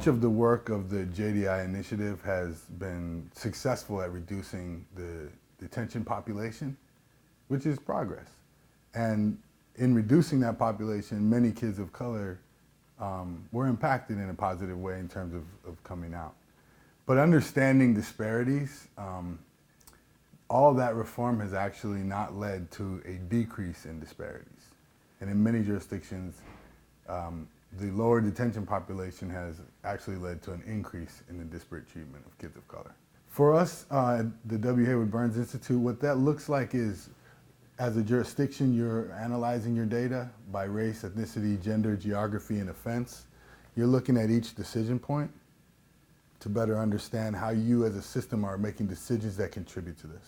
Much of the work of the JDI initiative has been successful at reducing the detention population, which is progress. And in reducing that population, many kids of color were impacted in a positive way in terms of coming out. But understanding disparities, all of that reform has actually not led to a decrease in disparities. And in many jurisdictions, the lower detention population has actually led to an increase in the disparate treatment of kids of color. For us at the Haywood Burns Institute, what that looks like is, as a jurisdiction, you're analyzing your data by race, ethnicity, gender, geography, and offense. You're looking at each decision point to better understand how you as a system are making decisions that contribute to this,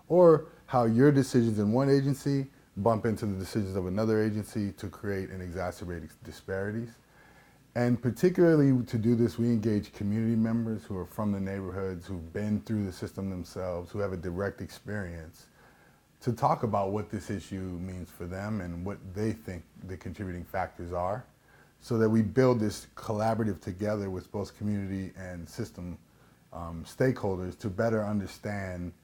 or how your decisions in one agency bump into the decisions of another agency to create and exacerbate disparities. And particularly to do this, we engage community members who are from the neighborhoods, who've been through the system themselves, who have a direct experience, to talk about what this issue means for them and what they think the contributing factors are, so that we build this collaborative together with both community and system stakeholders to better understand,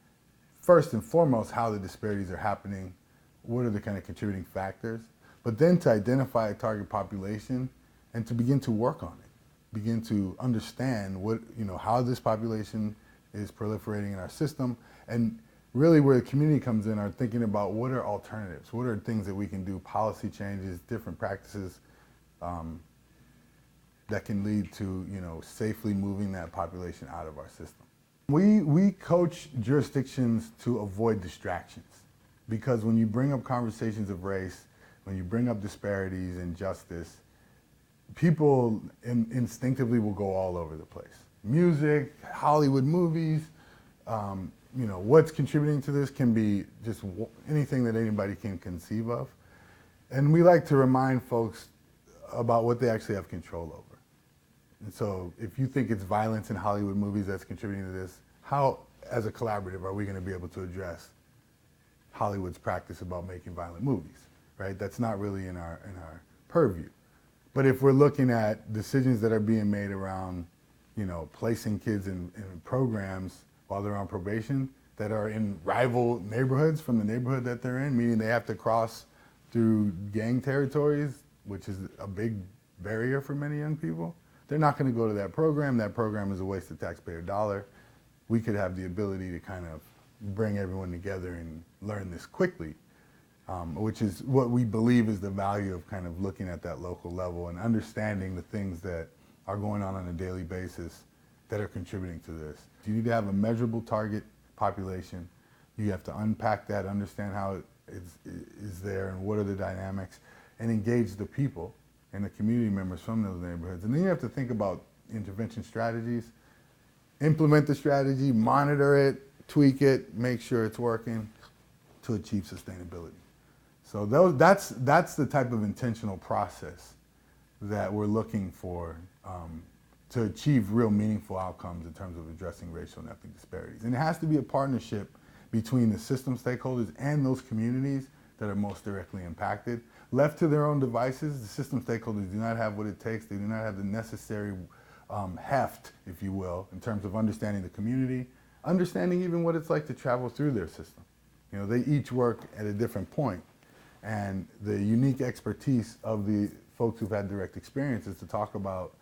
first and foremost, how the disparities are happening, what are the kind of contributing factors, but then to identify a target population and to begin to work on it, begin to understand what, how this population is proliferating in our system, and really where the community comes in are thinking about what are alternatives, what are things that we can do, policy changes, different practices that can lead to, safely moving that population out of our system. We coach jurisdictions to avoid distractions, because when you bring up conversations of race, when you bring up disparities and justice, people instinctively will go all over the place. Music, Hollywood movies, what's contributing to this can be just anything that anybody can conceive of. And we like to remind folks about what they actually have control over. And so if you think it's violence in Hollywood movies that's contributing to this, how, as a collaborative, are we going to be able to address Hollywood's practice about making violent movies, right? That's not really in our purview. But if we're looking at decisions that are being made around, placing kids in programs while they're on probation that are in rival neighborhoods from the neighborhood that they're in, meaning they have to cross through gang territories, which is a big barrier for many young people, they're not going to go to that program. That program is a waste of taxpayer dollar. We could have the ability to kind of bring everyone together and learn this quickly, which is what we believe is the value of kind of looking at that local level and understanding the things that are going on a daily basis that are contributing to this. You need to have a measurable target population. You have to unpack that, understand how it is there and what are the dynamics, and engage the people and the community members from those neighborhoods. And then you have to think about intervention strategies, implement the strategy, monitor it, tweak it, make sure it's working to achieve sustainability. So that's the type of intentional process that we're looking for to achieve real meaningful outcomes in terms of addressing racial and ethnic disparities. And it has to be a partnership between the system stakeholders and those communities that are most directly impacted. Left to their own devices, the system stakeholders do not have what it takes. They do not have the necessary heft, if you will, in terms of understanding the community, understanding even what it's like to travel through their system. They each work at a different point. And the unique expertise of the folks who've had direct experience is to talk about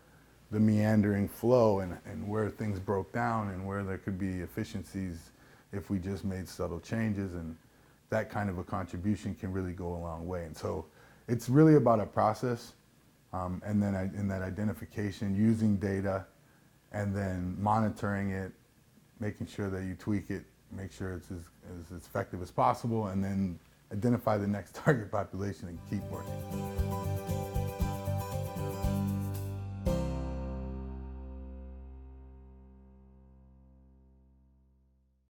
the meandering flow and where things broke down and where there could be efficiencies if we just made subtle changes, and that kind of a contribution can really go a long way. And so it's really about a process, and then in that identification, using data, and then monitoring it, making sure that you tweak it, make sure it's as effective as possible, and then identify the next target population and keep working.